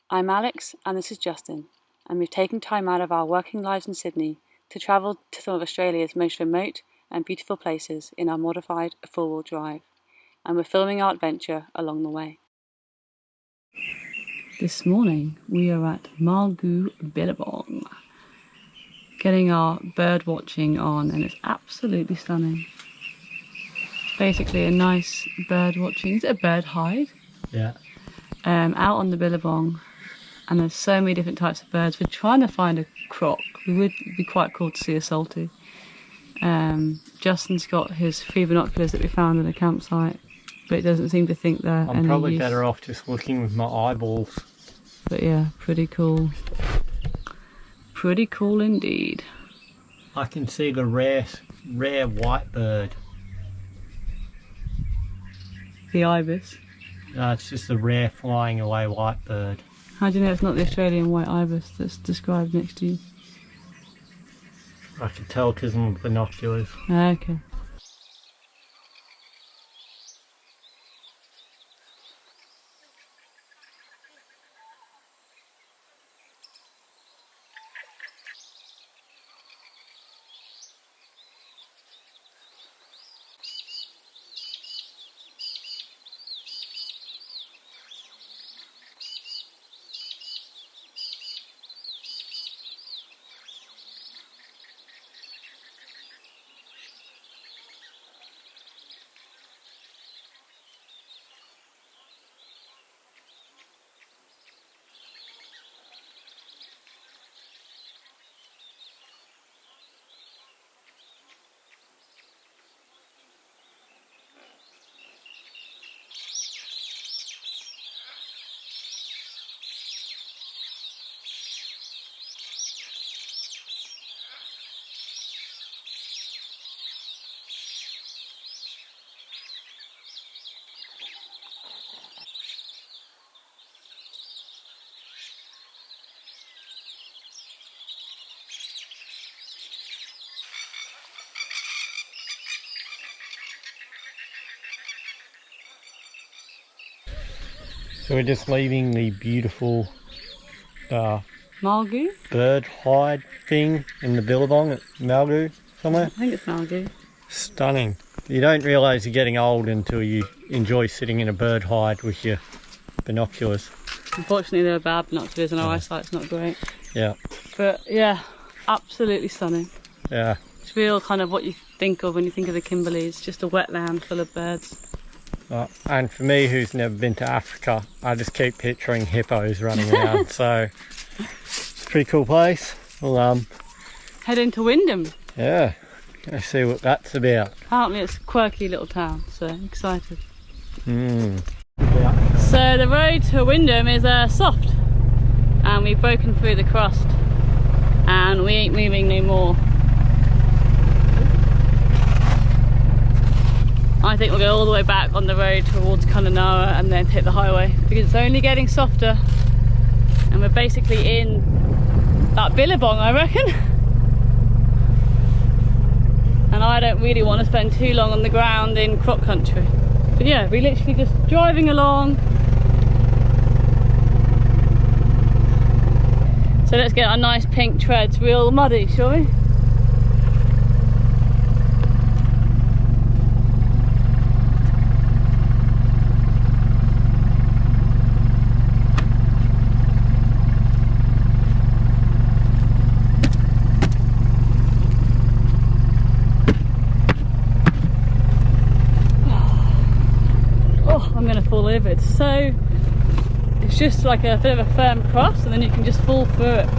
I'm Alex and this is Justin, and we've taken time out of our working lives in Sydney to travel to some of Australia's most remote and beautiful places in our modified four-wheel drive, and we're filming our adventure along the way. This morning we are at Malgu Billabong, getting our bird watching on, and it's absolutely stunning. It's basically a nice bird watching, is it a bird hide? Yeah. Out on the Billabong, and there's so many different types of birds. We're trying to find a croc. We would be quite cool to see a salty. Justin's got his free binoculars that we found at a campsite, but it doesn't seem to think they're I'm probably better off just looking with my eyeballs. But yeah, pretty cool. Pretty cool indeed. I can see the rare white bird. The ibis. No, it's just a rare flying away white bird. How do you know it's not the Australian white ibis that's described next to you? I can tell because of my binoculars. Okay. So we're just leaving the beautiful Marlgu? bird hide thing in the Billabong at Malgu somewhere. I think it's Malgu. Stunning. You don't realise you're getting old until you enjoy sitting in a bird hide with your binoculars. Unfortunately they're bad binoculars and our eyesight's not great. Yeah. But yeah, absolutely stunning. Yeah. It's real kind of what you think of when you think of the Kimberleys, just a wetland full of birds. And for me, who's never been to Africa, I just keep picturing hippos running around. So it's a pretty cool place. We'll head into Wyndham. Yeah, go see what that's about. Apparently it's a quirky little town, so excited. Yeah. So the road to Wyndham is soft, and we've broken through the crust, and we ain't moving no more. I think we'll go all the way back on the road towards Kununurra and then hit the highway, because it's only getting softer, and we're basically in that Billabong, I reckon. And I don't really want to spend too long on the ground in croc country. But yeah, we're literally just driving along. So let's get our nice pink treads real muddy, shall we? It's just like a bit of a firm cross, and then you can just fall through it.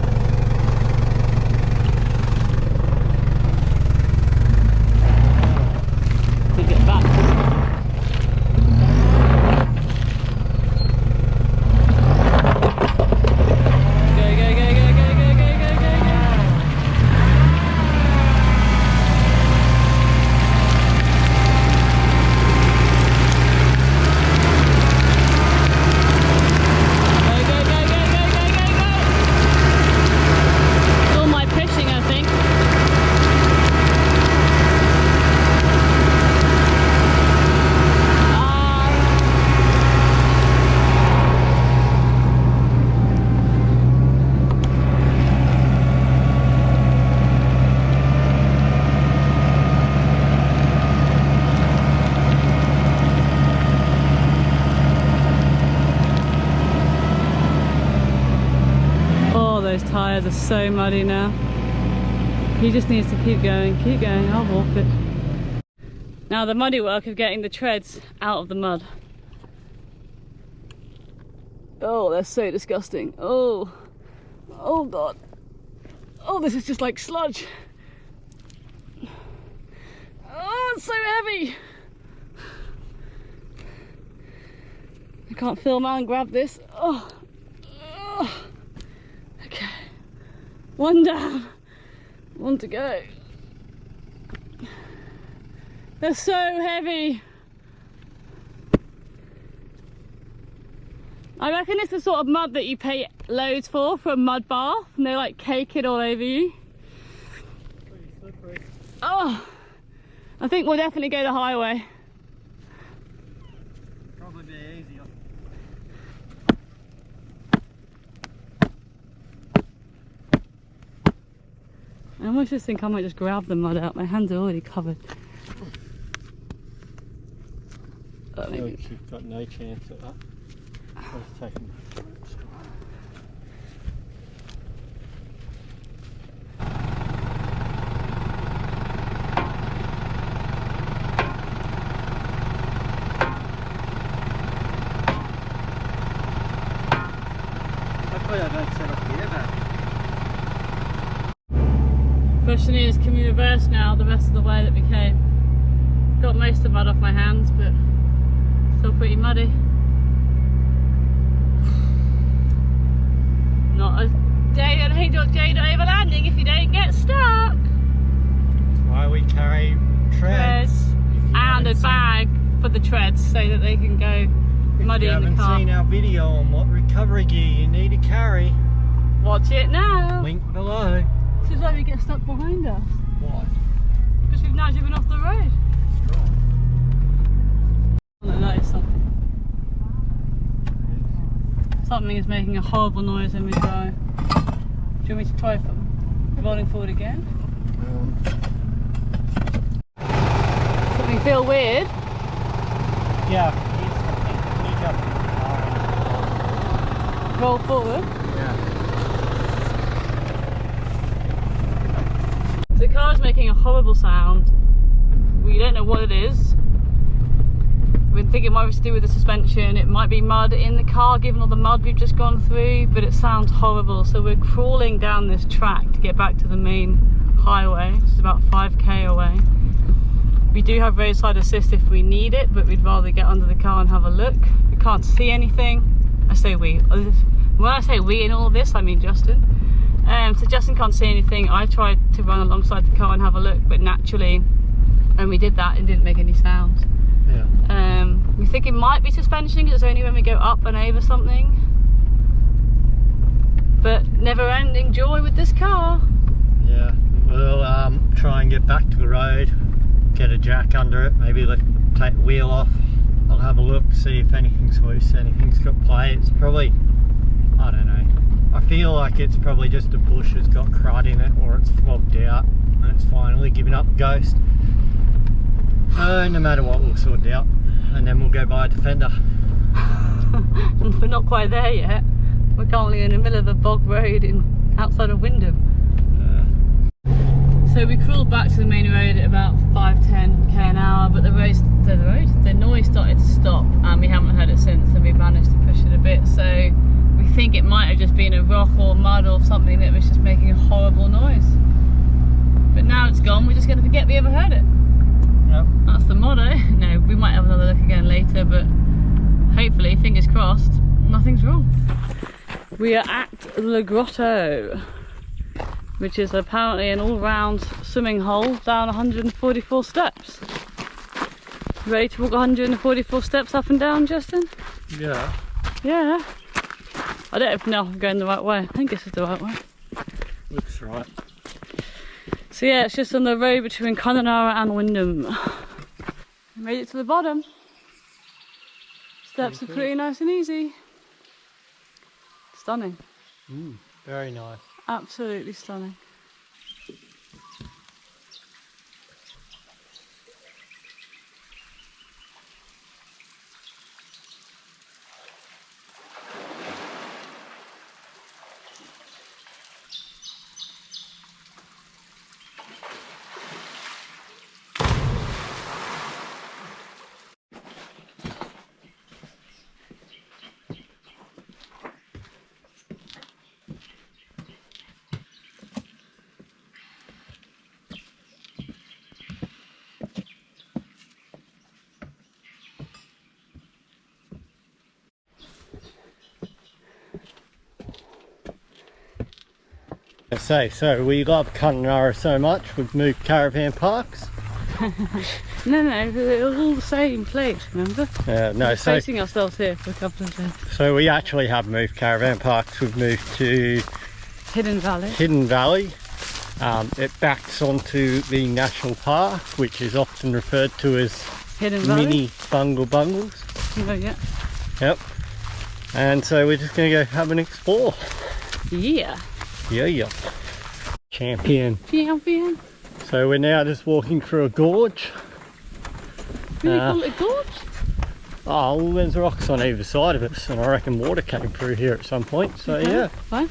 We get back. those tyres are so muddy now. He just needs to keep going, I'll walk it. Now the muddy work of getting the treads out of the mud. Oh, they're so disgusting. Oh God. Oh, this is just like sludge. Oh, it's so heavy. I can't film out and grab this. Oh. Okay. One down. One to go. They're so heavy. I reckon it's the sort of mud that you pay loads for a mud bath, and they like cake it all over you. Pretty slippery. Oh, I think we'll definitely go the highway. Probably be easier. I almost just think I might just grab the mud out. My hands are already covered. You've got no chance at that. Let's take them. Hopefully I don't set off the airbag. Question is, can we reverse now the rest of the way that we came? Got most of the mud off my hands, but still pretty muddy. Not a day on a.j.overlanding if you don't get stuck. That's why we carry treads. And a bag for the treads so that they can go muddy in the car. If you haven't seen our video on what recovery gear you need to carry, watch it now. link below. This is why we get stuck behind us. Why? Because we've now driven off the road. No, that is something. Something is making a horrible noise when we drive. Do you want me to try rolling forward again? Something feel weird? Yeah. Roll forward. Yeah. The car is making a horrible sound. We don't know what it is. We think it might be to do with the suspension. It might be mud in the car given all the mud we've just gone through, but it sounds horrible. So we're crawling down this track to get back to the main highway. It's about 5k away. We do have roadside assist if we need it, but we'd rather get under the car and have a look. We can't see anything. I say we. When I say we in all this, I mean Justin. So Justin can't see anything. I tried to run alongside the car and have a look, but naturally, when we did that, it didn't make any sounds. Yeah. We think it might be suspension because it's only when we go up and over something. But never-ending joy with this car. Yeah. We'll try and get back to the road, get a jack under it, maybe take the wheel off. I'll have a look, see if anything's loose, anything's got play. It's probably, I don't know. I feel like it's probably just a bush that's got crud in it, or it's flogged out and it's finally given up ghost. No matter what, we'll sort it out, and then we'll go buy a Defender. We're not quite there yet. We're currently in the middle of a bog road outside of Wyndham. So we crawled back to the main road at about 5-10k an hour, but the noise started to stop, and we haven't heard it since, and we managed to push it a bit. So we think it might have just been a rock or mud or something that was just making a horrible noise. But now it's gone, we're just going to forget we ever heard it. Yep. That's the motto. No, we might have another look again later, but hopefully, fingers crossed, nothing's wrong. We are at the Grotto, which is apparently an all-round swimming hole down 144 steps. Ready to walk 144 steps up and down, Justin? Yeah. Yeah. I don't even know if I'm going the right way. I think this is the right way. Looks right. So yeah, it's just on the road between Kununurra and Wyndham. Made it to the bottom. Steps are pretty nice and easy. Stunning. Very nice. Absolutely stunning. So we love Kununurra so much, we've moved caravan parks. No, they're all the same place, remember? No, We're facing ourselves here for a couple of days. So we actually have moved caravan parks. We've moved to Hidden Valley. Hidden Valley. It backs onto the national park, which is often referred to as Hidden Valley. mini bungles. Oh yeah. Yep. And so we're just going to go have an explore. Yeah. Yeah. Champion. So we're now just walking through a gorge. Really call it a gorge? Oh, well, there's rocks on either side of us, and I reckon water came through here at some point. So okay, yeah, fine.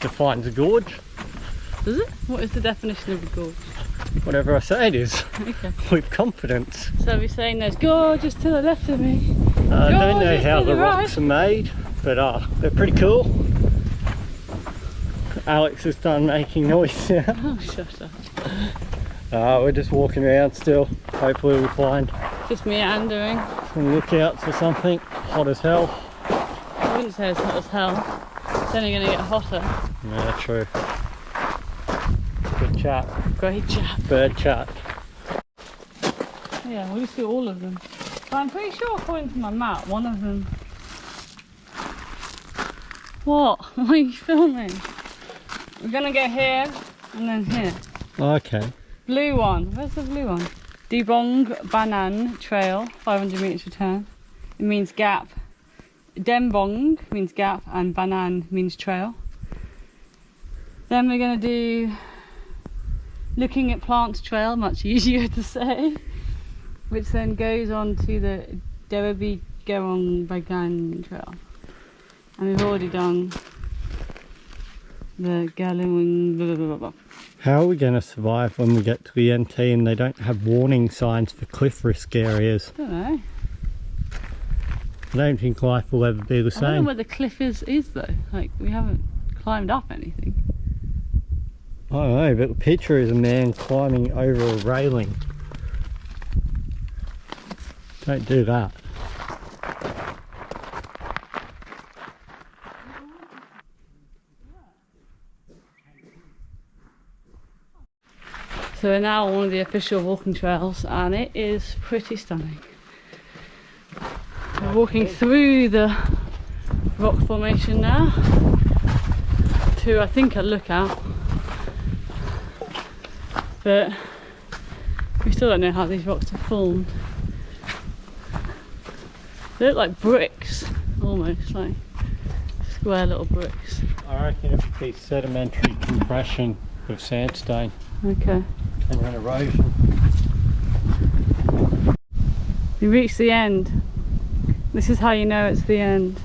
Defines a gorge. Does it? What is the definition of a gorge? Whatever I say it is. Okay. With confidence. So we're saying there's gorges to the left of me. I don't know how the rocks are made, but they're pretty cool. Alex has done making noise now. Oh, shut up. We're just walking around still. Hopefully we'll find Just meandering. some lookouts or something. Hot as hell. I wouldn't say it's hot as hell. It's only going to get hotter. Yeah, true. Good chat. Great chat. Bird chat. Yeah, we'll see all of them. But I'm pretty sure according to my map, one of them... What? What are you filming? We're going to go here and then here. Okay. Blue one. Where's the blue one? Debong Banan Trail, 500 metres return. It means gap. Dembong means gap and Banan means trail. Then we're going to do Looking at Plants Trail, much easier to say, which then goes on to the Dewabi Gerong Bagan Trail. And we've already done the Galung blah, blah, blah, blah. How are we going to survive when we get to the NT and they don't have warning signs for cliff risk areas? I don't know. I don't think life will ever be the same. I don't know where the cliff is though. Like, we haven't climbed up anything. I don't know, but the picture is a man climbing over a railing. Don't do that. So we're now on one of the official walking trails and it is pretty stunning. We're walking through the rock formation now to, I think, a lookout. But we still don't know how these rocks are formed. They look like bricks, almost like square little bricks. I reckon it would be sedimentary compression of sandstone. Okay. And then erosion. We reached the end. This is how you know it's the end.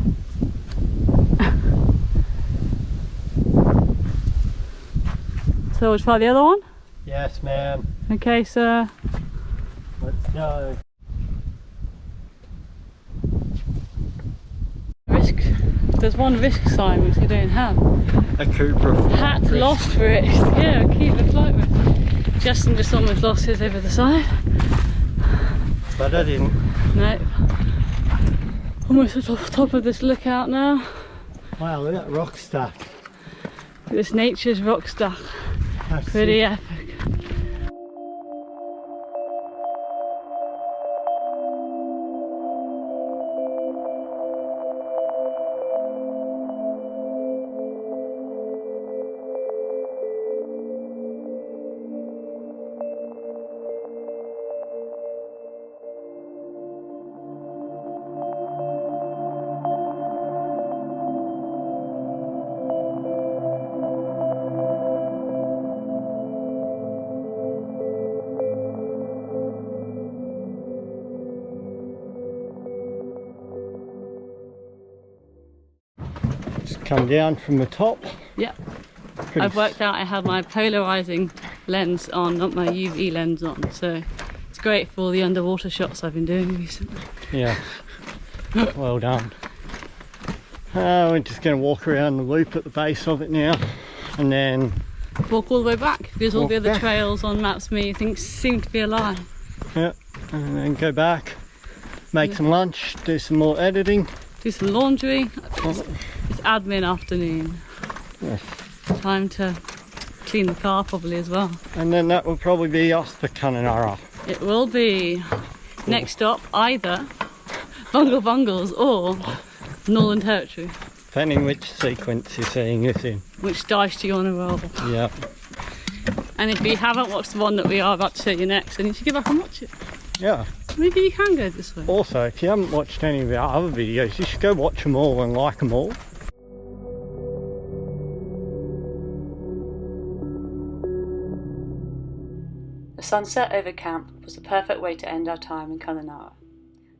So we'll try the other one? Yes, ma'am. Okay, sir. Let's go. Risk. There's one risk sign which we don't have. A Cooper. Hat lost risk. Yeah, keep the flight risk. Justin just almost lost his over the side. But I didn't. No. Almost at the top of this lookout now. Wow, look at that rock stack. This nature's rock stack. That's Pretty sick. epic. Just come down from the top. Yep. Pretty I've worked out I have my polarizing lens on, not my UV lens on, so it's great for all the underwater shots I've been doing recently. Yeah. Well done. We're just going to walk around the loop at the base of it now, and then Walk all the way back because all walk the other back. trails on Maps Me think seem to be a lie. Yeah, and then go back, make some lunch, do some more editing. Do some laundry. It's admin afternoon. Yeah. Time to clean the car probably as well. And then that will probably be us for Kununurra. It will be. Next stop, either bungles or Northern Territory. Depending which sequence you're seeing this in. Which dice do you want to roll? Yeah. And if you haven't watched the one that we are about to show you next, then you should go back and watch it. Yeah. Maybe you can go this way. Also, if you haven't watched any of our other videos, you should go watch them all and like them all. The sunset over camp was the perfect way to end our time in Kununurra.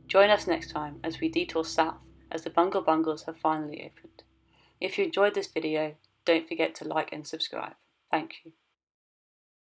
Join us next time as we detour south as the bungles have finally opened. If you enjoyed this video, don't forget to like and subscribe. Thank you.